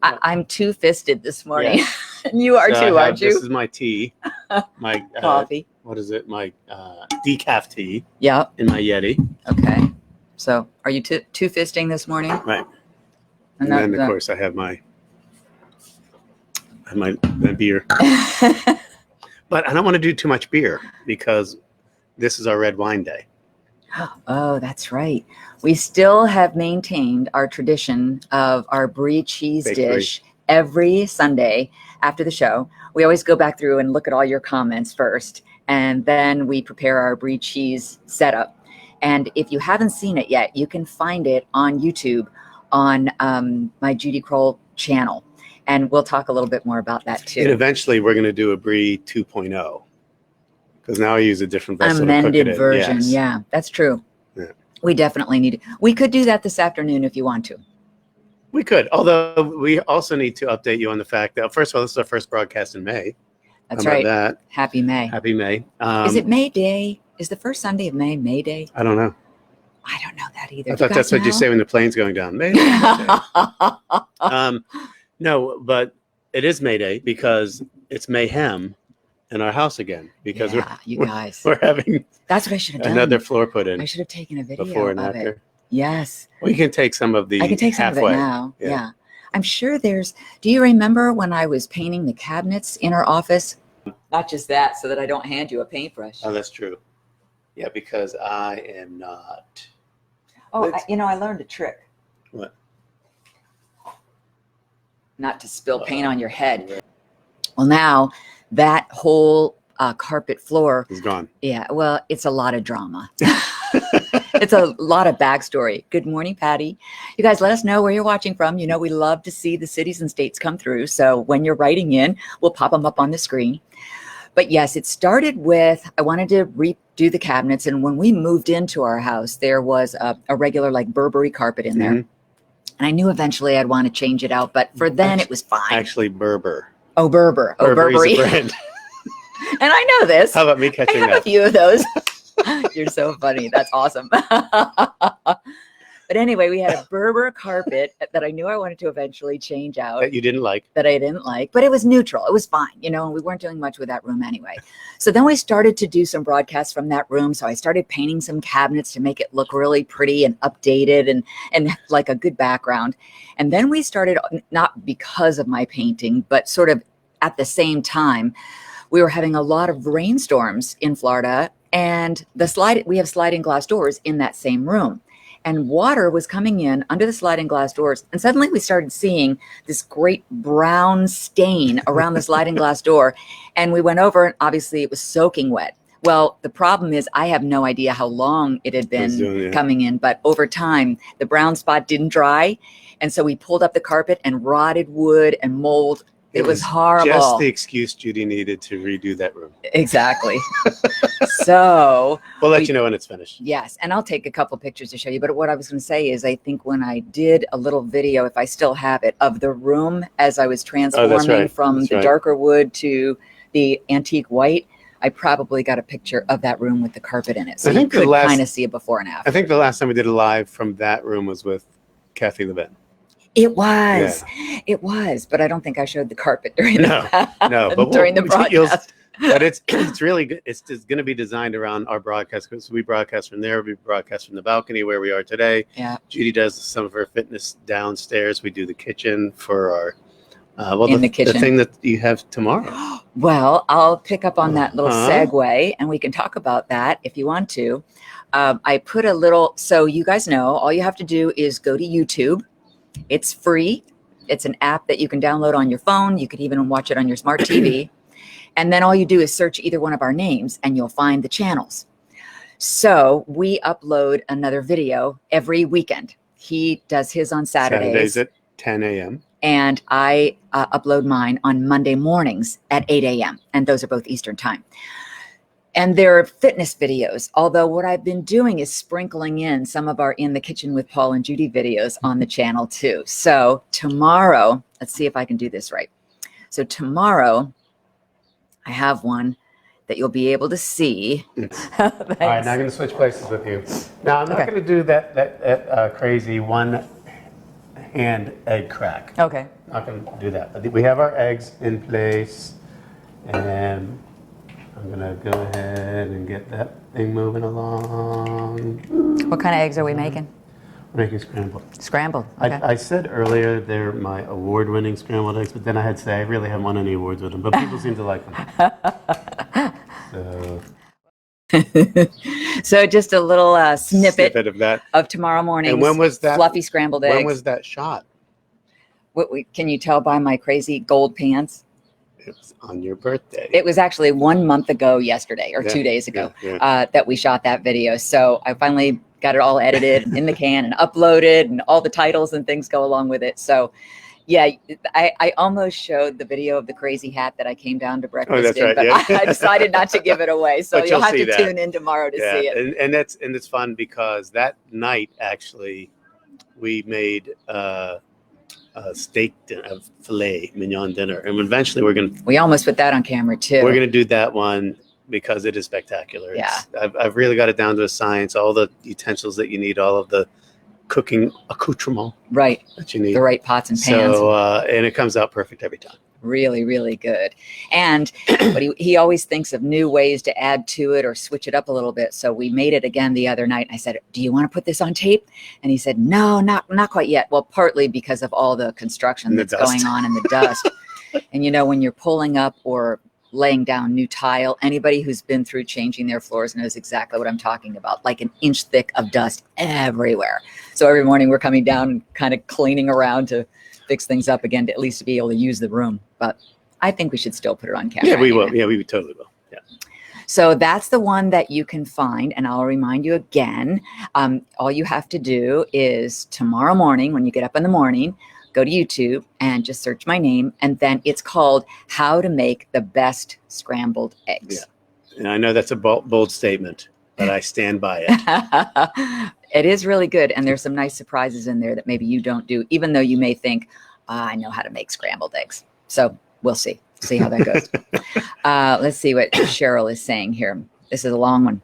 I'm two-fisted this morning. Yeah. And you are too, aren't you? This is my tea. My coffee. What is it? My decaf tea. Yeah. In my Yeti. Okay. So are you two-fisting this morning? Right. And then, of course, I have my beer. But I don't want to do too much beer because this is our red wine day. Oh, that's right. We still have maintained our tradition of our brie cheese dish every Sunday after the show. We always go back through and look at all your comments first, and then we prepare our brie cheese setup. And if you haven't seen it yet, you can find it on YouTube on my Judy Crowell channel. And we'll talk a little bit more about that too. And eventually we're going to do a brie 2.0 because now I use a different vessel. Amended version. Yes. Yeah, that's true. Yeah. We definitely need it. We could do that this afternoon if you want to. We could, although we also need to update you on the fact that, first of all, this is our first broadcast in May. That's right. That? Happy May. Happy May. Is it May Day? Is the first Sunday of May May Day? I don't know. I don't know that either. I thought that's what you say when the plane's going down. May Day. No, but it is May Day because it's mayhem in our house again because we're having that's what I should have done. Another floor put in. I should have taken a video before and of after. It. Yes. Well, you can take some of the I can take some halfway. of it now. Yeah. I'm sure do you remember when I was painting the cabinets in our office? Not just that, so that I don't hand you a paintbrush. Oh, that's true. Yeah, because I am not. Oh, I learned a trick. What? Not to spill paint on your head. Well, now that whole carpet floor is gone. Yeah, well, it's a lot of drama. It's a lot of backstory. Good morning, Patty. You guys, let us know where you're watching from. You know, we love to see the cities and states come through. So when you're writing in, we'll pop them up on the screen. But yes, it started with, I wanted to redo the cabinets. And when we moved into our house, there was a regular like Burberry carpet in there. And I knew eventually I'd want to change it out. But for then it was fine. Actually, Berber. Oh, Berber. Oh, Burberry's a brand. And I know this. How about me catching I have a few of those. You're so funny. That's awesome. But anyway, we had a Berber carpet that I knew I wanted to eventually change out. That you didn't like. That I didn't like, but it was neutral. It was fine. And we weren't doing much with that room anyway. So then we started to do some broadcasts from that room. So I started painting some cabinets to make it look really pretty and updated and like a good background. And then we started, not because of my painting, but sort of at the same time, we were having a lot of rainstorms in Florida, and we have sliding glass doors in that same room, and water was coming in under the sliding glass doors. And suddenly we started seeing this great brown stain around the sliding glass door. And we went over, and obviously it was soaking wet. Well, the problem is I have no idea how long it had been coming in, but over time, the brown spot didn't dry. And so we pulled up the carpet, and rotted wood and mold. It was horrible. Just the excuse Judy needed to redo that room. Exactly. So we'll let you know when it's finished. Yes. And I'll take a couple pictures to show you. But what I was going to say is, I think when I did a little video, if I still have it, of the room as I was transforming from the darker wood to the antique white, I probably got a picture of that room with the carpet in it. So you could kind of see a before and after. I think the last time we did a live from that room was with Kathy Levin. It was, but I don't think I showed the carpet during during the broadcast. But it's really good. It's going to be designed around our broadcast because we broadcast from there. We broadcast from the balcony where we are today. Yeah. Judy does some of her fitness downstairs. We do the kitchen for our the kitchen. The thing that you have tomorrow. Well, I'll pick up on that little segue, and we can talk about that if you want to. I put a little, so you guys know, all you have to do is go to YouTube. It's free. It's an app that you can download on your phone. You could even watch it on your smart TV. And then all you do is search either one of our names and you'll find the channels. So we upload another video every weekend. He does his on Saturdays at 10 a.m. And I upload mine on Monday mornings at 8 a.m. And those are both Eastern time. And they're fitness videos, although what I've been doing is sprinkling in some of our In the Kitchen with Paul and Judy videos on the channel too. So tomorrow, let's see if I can do this right. So tomorrow, I have one that you'll be able to see. All right, now I'm going to switch places with you. Now, I'm not going to do that crazy one hand egg crack. Okay. Not going to do that. But we have our eggs in place, and I'm going to go ahead and get that thing moving along. What kind of eggs are we making? We're making scrambled. Scrambled, okay. I said earlier they're my award-winning scrambled eggs, but then I had to say I really haven't won any awards with them, but people seem to like them. So just a little snippet of that of tomorrow morning's and when was that, fluffy scrambled eggs. When was that shot? Can you tell by my crazy gold pants? It was on your birthday. It was actually 1 month ago yesterday, or 2 days ago, that we shot that video. So I finally got it all edited in the can and uploaded, and all the titles and things go along with it. So yeah, I almost showed the video of the crazy hat that I came down to breakfast in, but I decided not to give it a so you'll have to tune in tomorrow to see it. And it's fun because that night actually we made a steak filet mignon dinner, and eventually we almost put that on camera too. We're gonna do that one because it is spectacular. Yeah, I've really got it down to a science. All the utensils that you need, all of the cooking accoutrement that you need, the right pots and pans. So and it comes out perfect every time. Really, really good. And but he always thinks of new ways to add to it or switch it up a little bit. So we made it again the other night. I said, do you want to put this on tape? And he said, no, not quite yet. Well, partly because of all the construction that's going on in the dust. And when you're pulling up or laying down new tile, anybody who's been through changing their floors knows exactly what I'm talking about, like an inch thick of dust everywhere. So every morning we're coming down and kind of cleaning around to fix things up again, to at least to be able to use the room. But I think we should still put it on camera. Yeah, we will. Yeah, we totally will. Yeah. So that's the one that you can find. And I'll remind you again, all you have to do is tomorrow morning, when you get up in the morning, go to YouTube and just search my name. And then it's called How to Make the Best Scrambled Eggs. Yeah. And I know that's a bold statement, but I stand by it. It is really good. And there's some nice surprises in there that maybe you don't do, even though you may think, I know how to make scrambled eggs. So we'll see how that goes. Let's see what Cheryl is saying here. This is a long one.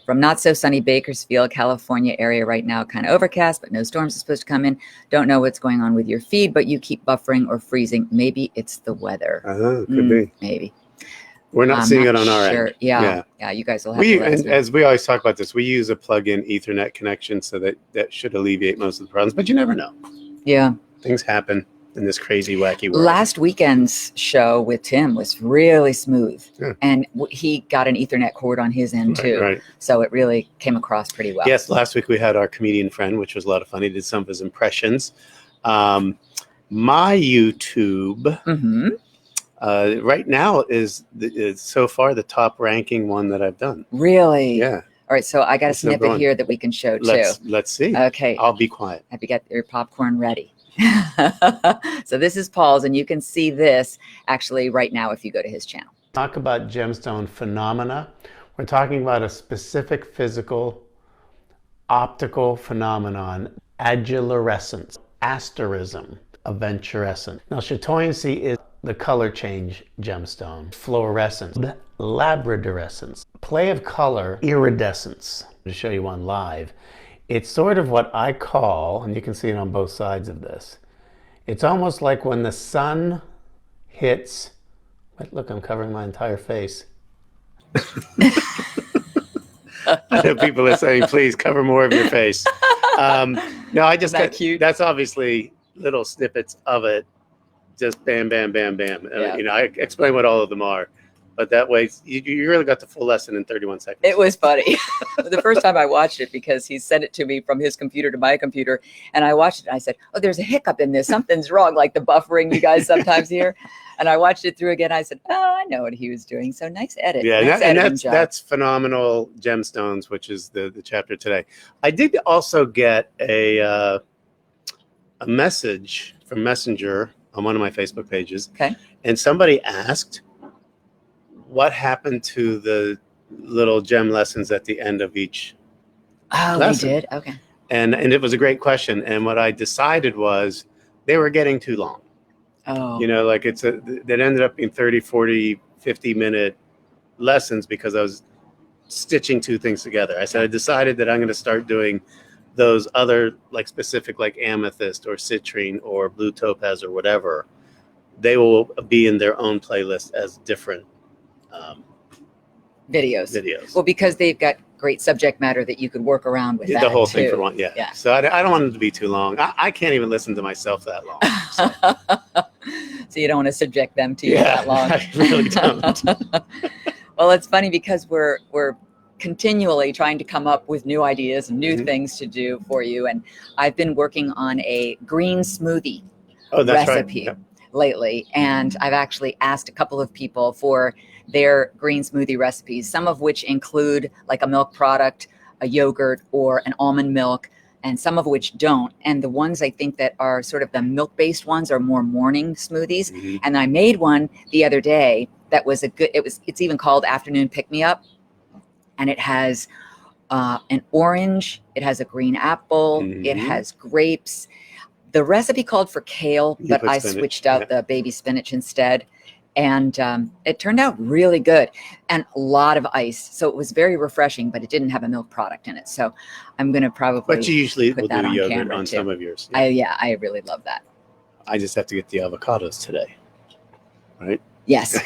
From not so sunny Bakersfield, California area right now, kind of overcast, but no storms are supposed to come in. Don't know what's going on with your feed, but you keep buffering or freezing. Maybe it's the weather. Could be. Maybe. We're not seeing it on our end. Yeah, you guys will have to let us know. As we always talk about this, we use a plug-in Ethernet connection, so that should alleviate most of the problems, but you never know. Yeah. Things happen in this crazy, wacky world. Last weekend's show with Tim was really smooth, and he got an Ethernet cord on his end too. Right. So it really came across pretty well. Yes, last week we had our comedian friend, which was a lot of fun. He did some of his impressions. My YouTube right now is so far the top ranking one that I've done. Really? Yeah. All right, so I got a snippet here that we can show too. Let's see. Okay. I'll be quiet. Have you got your popcorn ready? So this is Paul's, and you can see this actually right now if you go to his channel. Talk about gemstone phenomena. We're talking about a specific physical optical phenomenon, adulorescence, asterism, aventurescent. Now, chatoyancy is the color change gemstone, fluorescence, labradorescence, play of color, iridescence. To show you one live. It's sort of what I call, and you can see it on both sides of this, it's almost like when the sun hits, look, I'm covering my entire face. I know people are saying, please cover more of your face. No, I just got cute. That's obviously little snippets of it. Just bam, bam, bam, bam. Yeah. I explain what all of them are. But that way, you really got the full lesson in 31 seconds. It was funny. The first time I watched it, because he sent it to me from his computer to my computer, and I watched it, and I said, oh, there's a hiccup in this. Something's wrong, like the buffering you guys sometimes hear. And I watched it through again. I said, oh, I know what he was doing. So nice edit. Yeah, nice that's Phenomenal Gemstones, which is the chapter today. I did also get a message from Messenger on one of my Facebook pages. Okay. And somebody asked, what happened to the little gem lessons at the end of each lesson? They did? Okay. And it was a great question. And what I decided was they were getting too long. Oh. Like that ended up being 30, 40, 50-minute lessons because I was stitching two things together. I said, I decided that I'm going to start doing those other like specific like amethyst or citrine or blue topaz or whatever, they will be in their own playlist as different videos. Well, because they've got great subject matter that you could work around with that The whole too. thing for one, yeah. So I don't want it to be too long. I can't even listen to myself that long. So, So you don't want to subject them to you that long. I really don't. Well, it's funny because we're continually trying to come up with new ideas and new things to do for you. And I've been working on a green smoothie recipe lately. And I've actually asked a couple of people for their green smoothie recipes, some of which include like a milk product, a yogurt, or an almond milk, and some of which don't. And the ones I think that are sort of the milk-based ones are more morning smoothies. And I made one the other day that was it's even called Afternoon Pick-Me-Up. And it has an orange, it has a green apple, it has grapes. The recipe called for kale, but I switched out the baby spinach instead. And it turned out really good, and a lot of ice. So it was very refreshing, but it didn't have a milk product in it. So I'm going to probably But you usually will that do on yogurt on some of yours. I really love that. I just have to get the avocados today, right? Yes.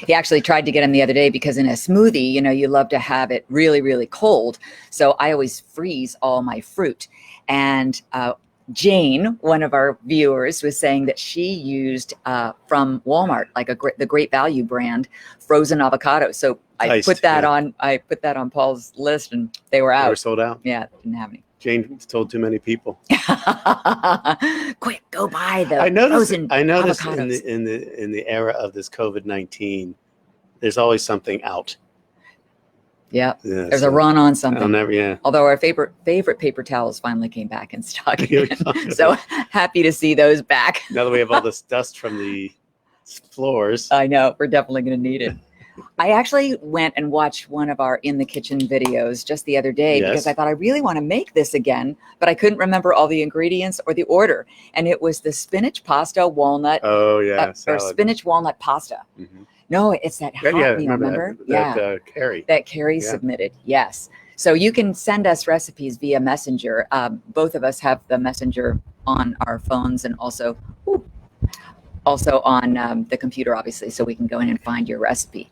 He actually tried to get them the other day because in a smoothie, you love to have it really, really cold. So I always freeze all my fruit. And Jane, one of our viewers, was saying that she used from Walmart, like the Great Value brand, frozen avocados. So I put that on Paul's list, and they were out. They were sold out. Yeah, didn't have any. Jane told too many people. Quick, go buy the I noticed frozen avocados. avocados. in the era of this COVID-19, there's always something out. Yeah, there's a run on something. Although our favorite paper towels finally came back in stock again. So happy to see those back. Now that we have all this dust from the floors. I know, we're definitely going to need it. I actually went and watched one of our In the Kitchen videos just the other day because I thought I really want to make this again, but I couldn't remember all the ingredients or the order. And it was the spinach pasta walnut. Oh, yeah. Or spinach walnut pasta. No, it's that hot meal, remember? That Carrie submitted. Yes. So you can send us recipes via Messenger. Both of us have the Messenger on our phones and also on the computer, obviously, so we can go in and find your recipe.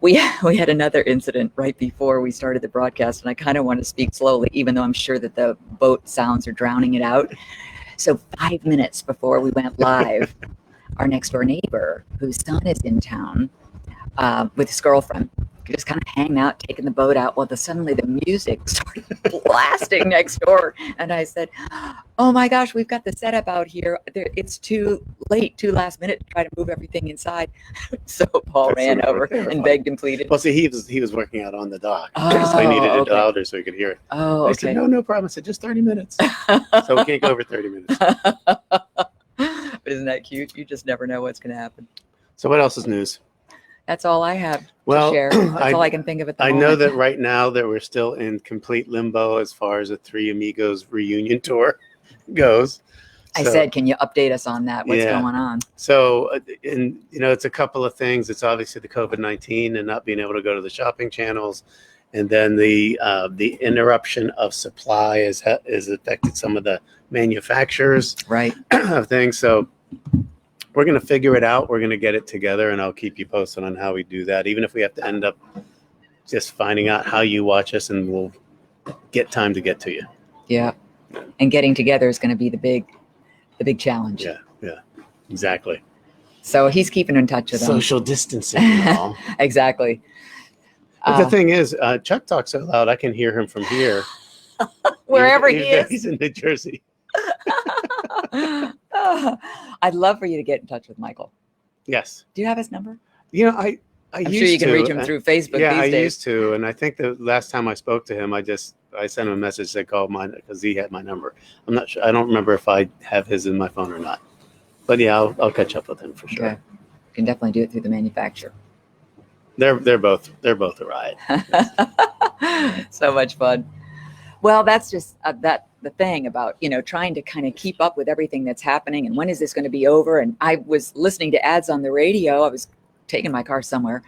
We had another incident right before we started the broadcast, and I kind of want to speak slowly, even though I'm sure that the boat sounds are drowning it out. So 5 minutes before we went live, our next door neighbor, whose son is in town with his girlfriend, just kind of hanging out, taking the boat out. Well, suddenly the music started blasting next door. And I said, oh my gosh, we've got the setup out here. It's too late, too last minute to try to move everything inside. So Paul ran over and begged and pleaded. Well, see, he was working out on the dock. So he needed it louder so he could hear it. Oh, I said, no problem. I said, just 30 minutes. So we can't go over 30 minutes. But isn't that cute? You just never know what's going to happen. So what else is news? That's all I have to share. That's all I can think of at the moment. I know that right now that we're still in complete limbo as far as the Three Amigos reunion tour goes. I said, can you update us on that? What's going on? So, it's a couple of things. It's obviously the COVID-19 and not being able to go to the shopping channels. And then the interruption of supply has affected some of the manufacturers of things. So we're going to figure it out. We're going to get it together, and I'll keep you posted on how we do that. Even if we have to end up just finding out how you watch us, and we'll get time to get to you. Yeah. And getting together is going to be the big challenge. Yeah, exactly. So he's keeping in touch with them. Social distancing and all. Exactly. But the thing is, Chuck talks so loud, I can hear him from here. Wherever he is. He's in New Jersey. I'd love for you to get in touch with Michael. Yes. Do you have his number? I'm sure you can reach him through Facebook these days. Yeah, I used to. And I think the last time I spoke to him, I sent him a message that called mine because he had my number. I'm not sure. I don't remember if I have his in my phone or not. But yeah, I'll catch up with him for sure. Okay. You can definitely do it through the manufacturer. They're both a riot. So much fun. Well, that's just the thing about, trying to kind of keep up with everything that's happening and when is this going to be over? And I was listening to ads on the radio. I was taking my car somewhere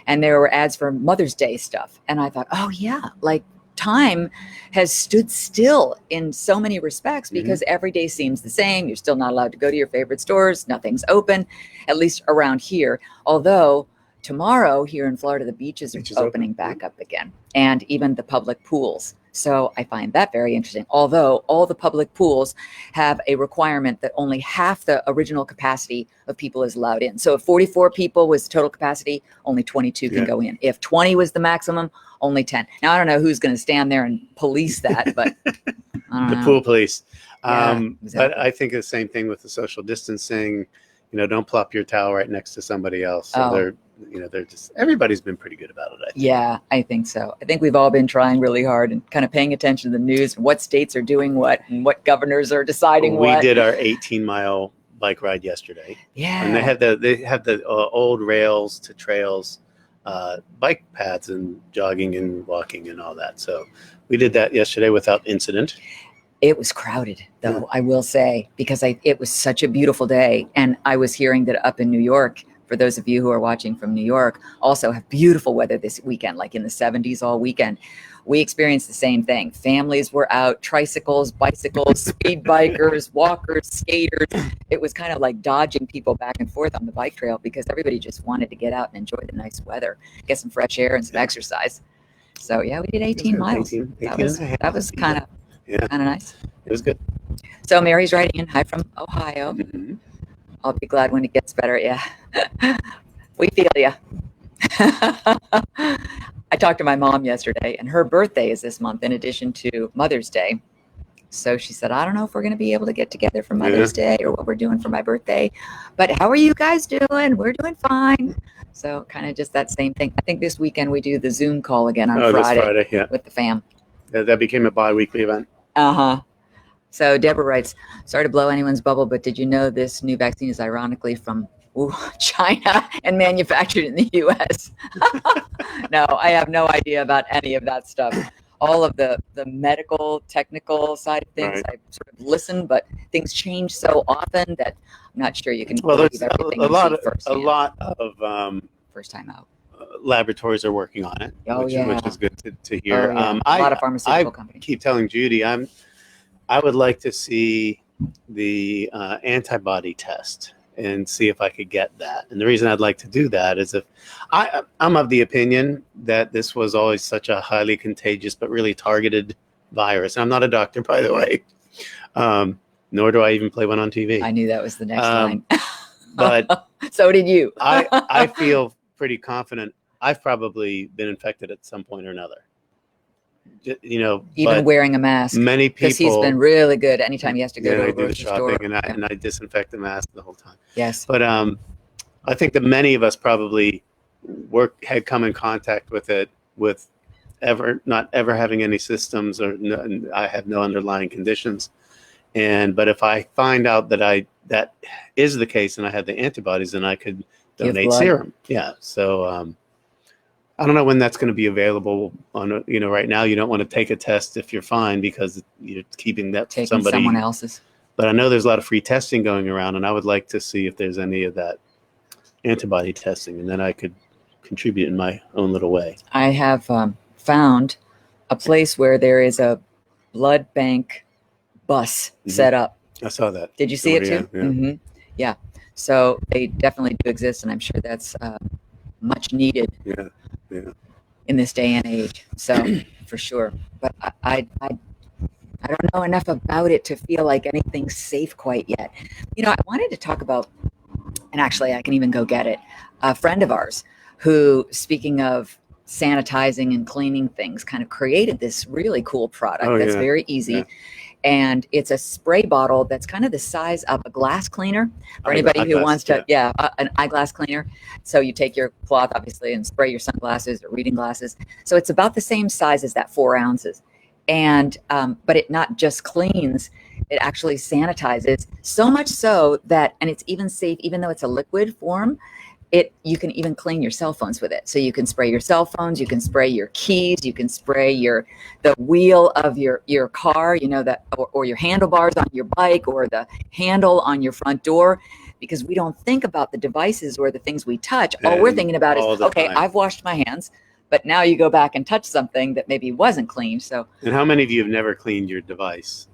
and there were ads for Mother's Day stuff. And I thought, oh yeah, like time has stood still in so many respects because every day seems the same. You're still not allowed to go to your favorite stores. Nothing's open, at least around here. Although tomorrow here in Florida, the beaches are opening back up again, and even the public pools. So I find that very interesting. Although all the public pools have a requirement that only half the original capacity of people is allowed in. So if 44 people was total capacity, only 22 can go in. If 20 was the maximum, only 10. Now, I don't know who's going to stand there and police that, but I don't know. Pool police. Yeah, exactly. But I think the same thing with the social distancing. Don't plop your towel right next to somebody else. So they're just, everybody's been pretty good about it, I think. Yeah, I think so. I think we've all been trying really hard and kind of paying attention to the news and what states are doing what and what governors are deciding what. We did our 18-mile bike ride yesterday. Yeah. And they have the old rails to trails, bike paths and jogging and walking and all that. So we did that yesterday without incident. It was crowded, though, I will say, because it was such a beautiful day. And I was hearing that up in New York, for those of you who are watching from New York, also have beautiful weather this weekend, like in the 70s all weekend. We experienced the same thing. Families were out, tricycles, bicycles, speed bikers, walkers, skaters. It was kind of like dodging people back and forth on the bike trail because everybody just wanted to get out and enjoy the nice weather, get some fresh air and some exercise. So, yeah, we did 18 miles. 18 that was kind of nice. It was good. So Mary's writing in, hi from Ohio. I'll be glad when it gets better. Yeah, we feel you. I talked to my mom yesterday, and her birthday is this month in addition to Mother's Day. So she said, I don't know if we're going to be able to get together for Mother's Day or what we're doing for my birthday, but how are you guys doing? We're doing fine. So kind of just that same thing. I think this weekend we do the Zoom call again on Friday with the fam. That became a bi-weekly event. So Deborah writes, sorry to blow anyone's bubble, but did you know this new vaccine is ironically from China and manufactured in the U.S.? No, I have no idea about any of that stuff. All of the medical, technical side of things, I sort of listen, but things change so often that I'm not sure you can believe everything a lot of first time out. Laboratories are working on it, which is good to hear. A lot of pharmaceutical companies. I keep telling Judy, I would like to see the antibody test and see if I could get that. And the reason I'd like to do that is if I'm of the opinion that this was always such a highly contagious but really targeted virus. And I'm not a doctor, by the way, nor do I even play one on TV. I knew that was the next line. But so did you. I feel pretty confident I've probably been infected at some point or another. Even wearing a mask. Many people, because he's been really good. Anytime he has to go to a grocery store, and I disinfect the mask the whole time. Yes, but I think that many of us probably had come in contact with it with not ever having any symptoms or I have no underlying conditions. But if I find out that is the case and I had the antibodies, then I could donate serum. Yeah, so. I don't know when that's going to be available on, right now you don't want to take a test if you're fine because you're keeping that from someone else's. But I know there's a lot of free testing going around and I would like to see if there's any of that antibody testing and then I could contribute in my own little way. I have found a place where there is a blood bank bus set up. I saw that. Did you see it too? Yeah. So they definitely do exist and I'm sure that's much needed. Yeah. In this day and age, so for sure. But I don't know enough about it to feel like anything's safe quite yet. I wanted to talk about, and actually I can even go get it, a friend of ours who, speaking of sanitizing and cleaning things, kind of created this really cool product that's very easy. Yeah. And it's a spray bottle that's kind of the size of a glass cleaner for anybody who wants to, an eyeglass cleaner. So you take your cloth, obviously, and spray your sunglasses or reading glasses. So it's about the same size as that, 4 ounces. And, but it not just cleans, it actually sanitizes so much so that, and it's even safe, even though it's a liquid form, you can even clean your cell phones with it. So you can spray your cell phones, you can spray your keys, you can spray the wheel of your car, or your handlebars on your bike or the handle on your front door, because we don't think about the devices or the things we touch. All we're thinking about is, okay, I've washed my hands. But now you go back and touch something that maybe wasn't cleaned. So, And how many of you have never cleaned your device?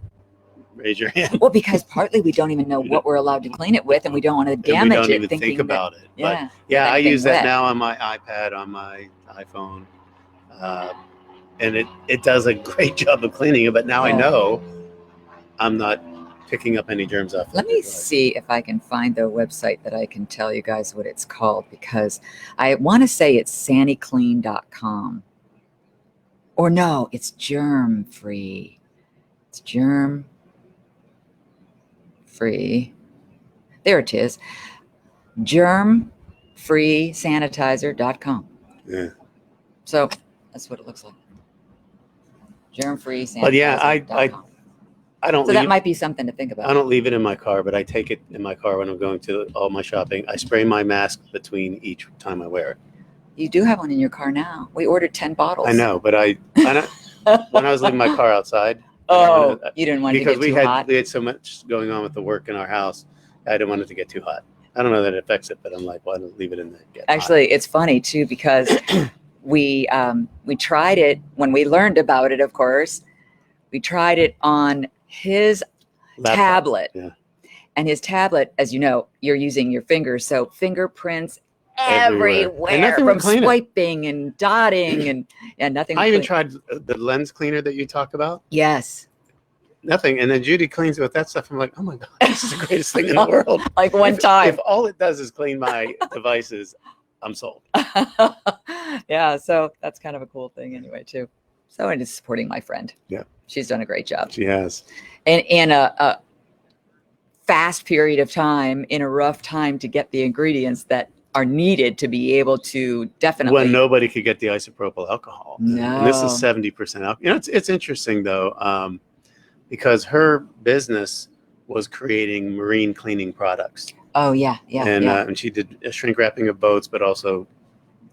Raise your hand. well, because partly we don't even know what we're allowed to clean it with, and we don't want to And we damage don't it. even think about it. Yeah, But yeah, I anything use that wet. now on my iPad, on my iPhone. And it does a great job of cleaning it, but now I Yeah. know I'm not picking up any germs off. Let me see if I can find the website that I can tell you guys what it's called, because I want to say it's sannyclean.com. Or no, it's germ free. It's germ free. There it is. Germfreesanitizer.com. Yeah. So that's what it looks like. Germ-free sanitizer.com. But yeah, I don't So that leave, might be something to think I about. don't leave it in my car, but I take it in my car when I'm going to all my shopping. I spray my mask between each time I wear it. You do have one in your car now. We ordered 10 bottles. I know, but I don't, when I was leaving my car outside. Oh, you didn't want it to because get too hot? we had so much going on with the work in our house. I didn't want it to get too hot. I don't know that it affects it, but I'm like, why don't leave it in there? Actually, it's funny too, because we tried it when we learned about it. Of course, we tried it on his Laptop. tablet. Yeah. And his tablet, as you know, you're using your fingers, so fingerprints Everywhere. everywhere And nothing from would clean it. swiping and dotting and nothing. I even tried the lens cleaner that you talk about. Yes. Nothing. And then Judy cleans it with that stuff. I'm like, oh my God, this is the greatest thing in the world. Like one time. If all it does is clean my devices, I'm sold. Yeah, so that's kind of a cool thing anyway, too. So I'm just supporting my friend. Yeah. She's done a great job. She has. And in a fast period of time, in a rough time, to get the ingredients that are needed to be able to definitely. When nobody could get the isopropyl alcohol. No. And this is 70% alcohol. You know, it's interesting though, because her business was creating marine cleaning products. Oh yeah, yeah. And she did shrink wrapping of boats, but also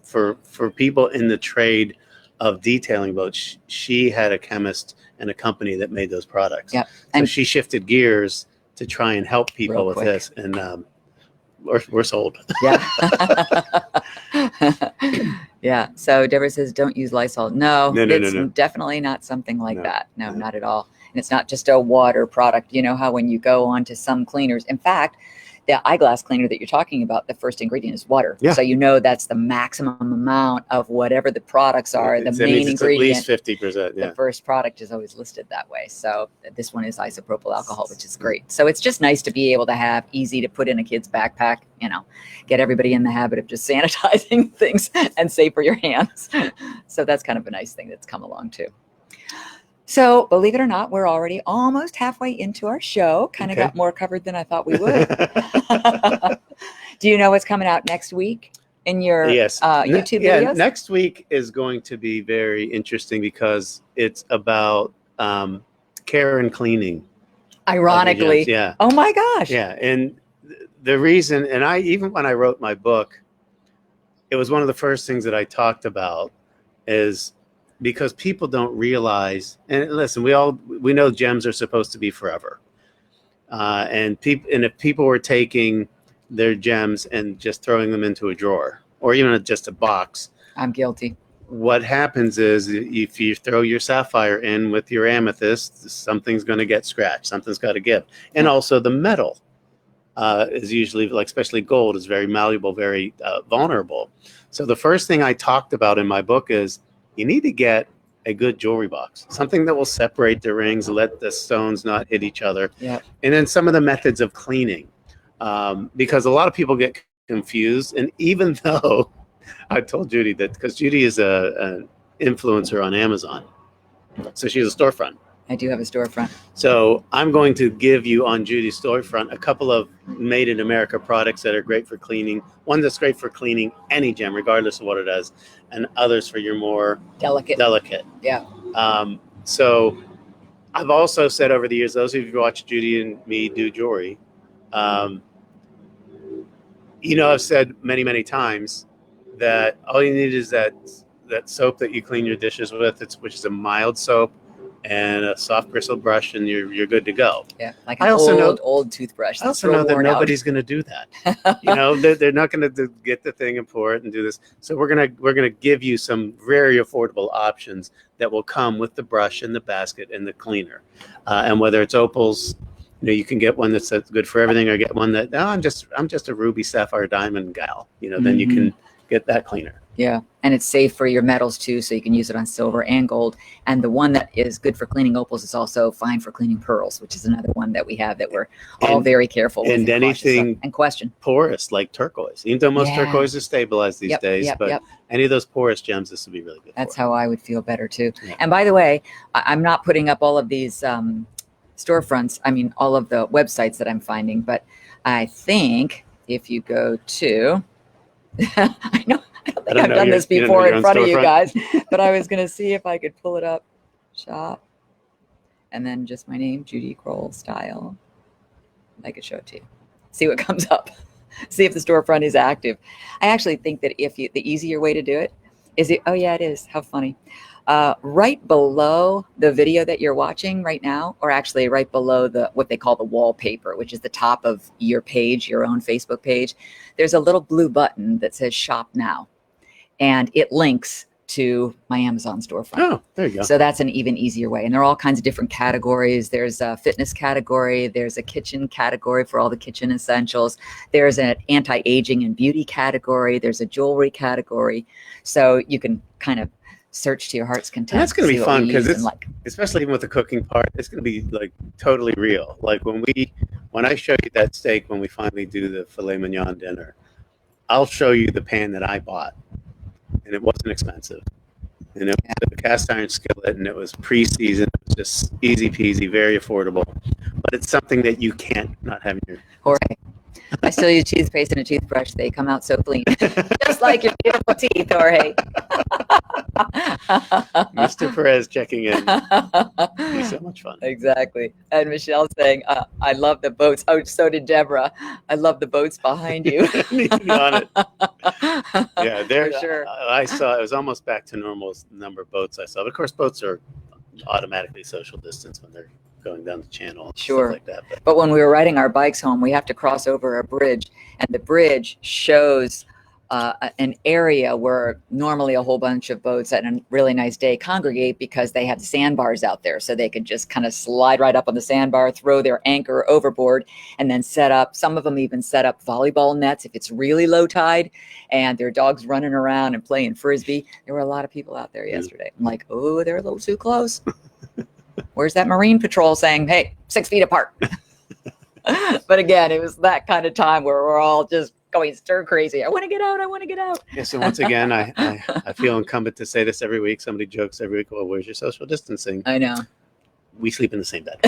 for people in the trade of detailing boats, she had a chemist and a company that made those products. Yep. So And she shifted gears to try and help people Real with quick. this, and we're sold. yeah. Yeah. So Deborah says, don't use Lysol. No, No, it's no. definitely not something like No, that. No, no. not at all. And it's not just a water product. You know how when you go on to some cleaners, in fact, the eyeglass cleaner that you're talking about, the first ingredient is water. Yeah. So you know that's the maximum amount of whatever the products are. The That main means it's ingredient. at least 50%. Yeah. The first product is always listed that way. So this one is isopropyl alcohol, which is great. So it's just nice to be able to have easy to put in a kid's backpack, you know, get everybody in the habit of just sanitizing things and safe for your hands. So that's kind of a nice thing that's come along too. So believe it or not, we're already almost halfway into our show. Kind of Okay. got more covered than I thought we would. Do you know what's coming out next week in your Yes. YouTube Yeah, videos? next week is going to be very interesting because it's about care and cleaning. Ironically. Yeah. Oh my gosh. Yeah. And the reason, and even when I wrote my book, it was one of the first things that I talked about is because people don't realize, and listen, we know gems are supposed to be forever. And if people were taking their gems and just throwing them into a drawer or even just a box, I'm guilty. what happens is if you throw your sapphire in with your amethyst, something's going to get scratched, something's got to give. And also the metal is usually, like especially gold, is very malleable, very vulnerable. So the first thing I talked about in my book is you need to get a good jewelry box, something that will separate the rings, let the stones not hit each other. Yeah. And then some of the methods of cleaning, because a lot of people get confused. And even though I told Judy that, because Judy is an influencer on Amazon, so she's a storefront. I do have a storefront. So I'm going to give you on Judy's storefront a couple of made in America products that are great for cleaning. One that's great for cleaning any gem, regardless of what it is, and others for your more Delicate. Yeah. So I've also said over the years, those of you who watch Judy and me do jewelry, I've said many, many times that all you need is that soap that you clean your dishes with, which is a mild soap, and a soft bristle brush, and you're good to go. Yeah, like an old toothbrush. I also know that nobody's going to do that. You know, they're not going to get the thing and pour it and do this. So we're gonna give you some very affordable options that will come with the brush and the basket and the cleaner. And whether it's opals, you know, you can get one that's good for everything, or get one that I'm just a ruby, sapphire, diamond gal. You know, then you can get that cleaner. Yeah, and it's safe for your metals too, so you can use it on silver and gold. And the one that is good for cleaning opals is also fine for cleaning pearls, which is another one that we have that we're all very careful with. And anything porous like turquoise, even though most turquoise is stabilized these days, but any of those porous gems, this would be really good. That's how I would feel better too. Yeah. And by the way, I'm not putting up all of these storefronts. I mean, all of the websites that I'm finding, but I think if you go to, I don't think I've done this before in front of you guys, but I was going to see if I could pull it up. Shop. And then just my name, Judy Crowell Style. I could show it to you. See what comes up. See if the storefront is active. I actually think that the easier way to do it is oh yeah, it is. How funny. Right below the video that you're watching right now, or actually right below what they call the wallpaper, which is the top of your page, your own Facebook page, there's a little blue button that says Shop Now, and it links to my Amazon storefront. Oh, there you go. So that's an even easier way. And there are all kinds of different categories. There's a fitness category. There's a kitchen category for all the kitchen essentials. There's an anti-aging and beauty category. There's a jewelry category. So you can kind of search to your heart's content. And that's going to be fun because it's especially even with the cooking part, it's going to be like totally real. Like when I show you that steak, when we finally do the filet mignon dinner, I'll show you the pan that I bought, and it wasn't expensive. And it was a cast iron skillet, and it was pre-seasoned. It was just easy peasy, very affordable. But it's something that you can't not have in your. Jorge, I still use toothpaste and a toothbrush. They come out so clean, just like your beautiful teeth, Jorge. Mr. Perez checking in. It'd be so much fun. Exactly. And Michelle's saying, I love the boats. Oh, so did Deborah. I love the boats behind you. On it. Yeah, there. For sure. I saw it was almost back to normal number of boats I saw. But of course, boats are automatically social distance when they're going down the channel. And sure. Stuff like that. But when we were riding our bikes home, we have to cross over a bridge, and the bridge shows an area where normally a whole bunch of boats at a really nice day congregate, because they have sandbars out there, so they could just kind of slide right up on the sandbar, throw their anchor overboard, and then set up. Some of them even set up volleyball nets if it's really low tide, and their dogs running around and playing frisbee. There were a lot of people out there yesterday. I'm like, oh, they're a little too close. Where's that Marine Patrol saying, hey, 6 feet apart? But again, it was that kind of time where we're all just going stir crazy. I want to get out. I want to get out. Yeah, so once again, I feel incumbent to say this every week. Somebody jokes every week, well, where's your social distancing? I know. We sleep in the same bed.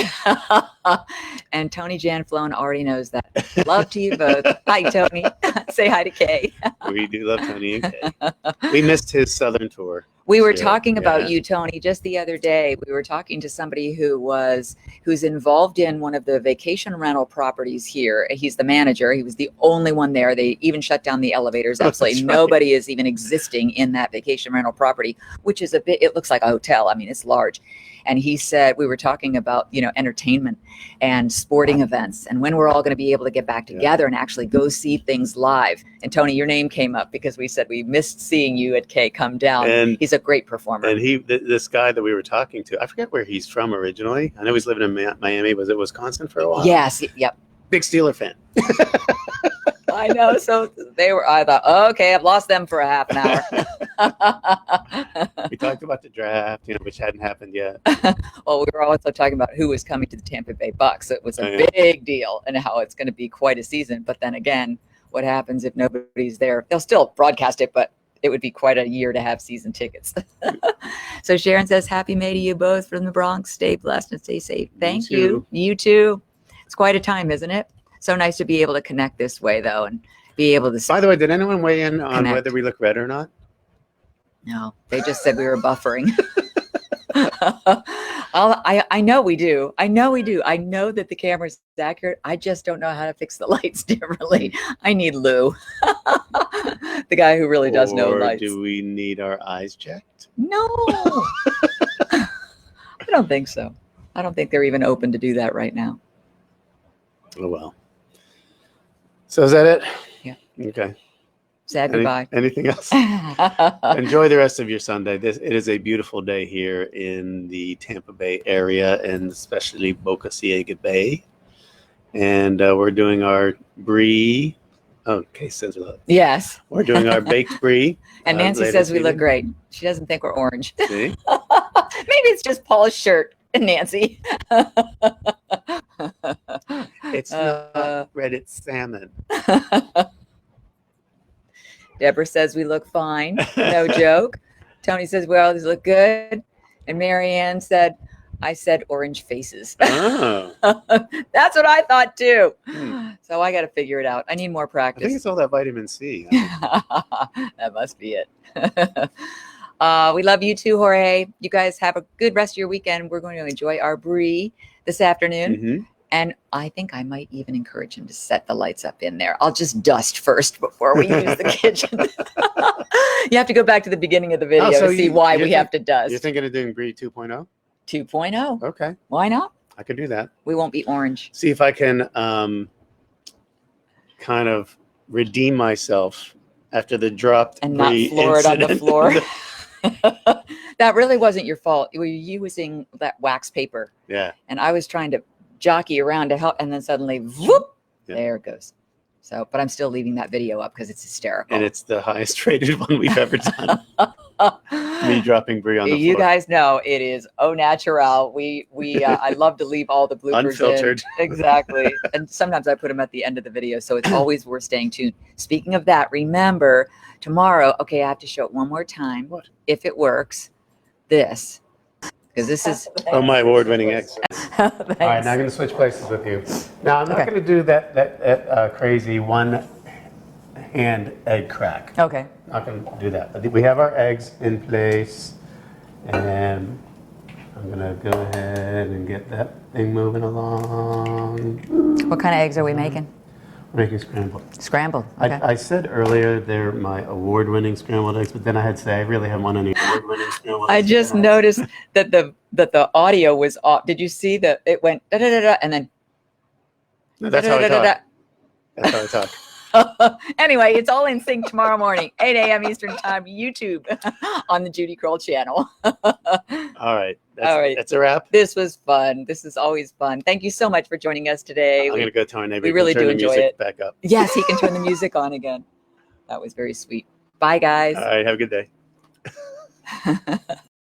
And Tony Janflone already knows that. Love to you both. Hi, Tony. Say hi to Kay. We do love Tony and Kay. We missed his Southern tour. We were talking about you, Tony, just the other day. We were talking to somebody who's involved in one of the vacation rental properties here. He's the manager. He was the only one there. They even shut down the elevators. Absolutely nobody is even existing in that vacation rental property, which is it looks like a hotel. I mean, it's large. And he said, we were talking about, entertainment and sporting events and when we're all going to be able to get back together and actually go see things live. And Tony, your name came up because we said we missed seeing you at K Come Down. And he's a great performer. And this guy that we were talking to, I forget where he's from originally. I know he's living in Miami. Was it Wisconsin for a while? Yes. Yep. Big Steeler fan. I know. So I thought, okay, I've lost them for a half an hour. We talked about the draft, which hadn't happened yet. Well, we were also talking about who was coming to the Tampa Bay Bucks. So it was a big deal and how it's going to be quite a season. But then again, what happens if nobody's there? They'll still broadcast it, but it would be quite a year to have season tickets. So Sharon says, happy May to you both from the Bronx. Stay blessed and stay safe. Thank you. You too. It's quite a time, isn't it? So nice to be able to connect this way, though, and be able to. By the way, did anyone weigh in on whether we look red or not? No, they just said we were buffering. I know we do. I know we do. I know that the camera's accurate. I just don't know how to fix the lights differently. I need Lou, the guy who really does know lights. Do we need our eyes checked? No. I don't think so. I don't think they're even open to do that right now. Oh, well. So is that it? Yeah. Okay. Sad goodbye. Anything else? Enjoy the rest of your Sunday. It is a beautiful day here in the Tampa Bay area, and especially Boca Ciega Bay. And we're doing our brie. Oh, Kay says we love. Yes. We're doing our baked brie. And Nancy says we look great. She doesn't think we're orange. See? Maybe it's just Paul's shirt, Nancy. It's not red, it's salmon. Deborah says we look fine. No joke. Tony says we always look good. And Marianne said, I said orange faces. Oh. That's what I thought too. So I got to figure it out. I need more I practice. think it's all that vitamin C. That must be it. We love you too, Jorge. You guys have a good rest of your weekend. We're going to enjoy our brie this afternoon. Mm-hmm. And I think I might even encourage him to set the lights up in there. I'll just dust first before we use the kitchen. You have to go back to the beginning of the video to see why we have to dust. You're thinking of doing brie 2.0? 2.0. Okay. Why not? I could do that. We won't be orange. See if I can kind of redeem myself after the dropped and not brie floor incident. it on the floor. That really wasn't your fault. You were using that wax paper. Yeah. And I was trying to jockey around to help, and then suddenly, whoop, there it goes. So, but I'm still leaving that video up because it's hysterical. And it's the highest rated one we've ever done. Me dropping brie on the floor. You guys know it is au naturel. I love to leave all the bloopers Unfiltered. in. Exactly. And sometimes I put them at the end of the video, so it's always worth staying tuned. Speaking of that, remember tomorrow. Okay, I have to show it one more time. What? If it works, this. Because this is my award-winning eggs. All right, Thanks. now I'm going to switch places with you. Now I'm not going to do that crazy one-hand egg crack. Okay. Not going to do that. But we have our eggs in place, and I'm going to go ahead and get that thing moving along. What kind of eggs are we making? We're making scrambled. Scrambled. Okay. I said earlier they're my award-winning scrambled eggs, but then I had to say I really haven't won any award-winning scrambled eggs. I just noticed that the audio was off. Did you see that it went da da da da and then? No, that's how I talk. That's how I talk. Anyway, it's all in sync tomorrow morning, 8 a.m. Eastern Time, YouTube on the Judy Crowell channel. All right. That's a wrap. This was fun. This is always fun. Thank you so much for joining us today. I'm going to go tell our neighbor we really to turn do the enjoy music it. back up. Yes, he can turn the music on again. That was very sweet. Bye, guys. All right. Have a good day.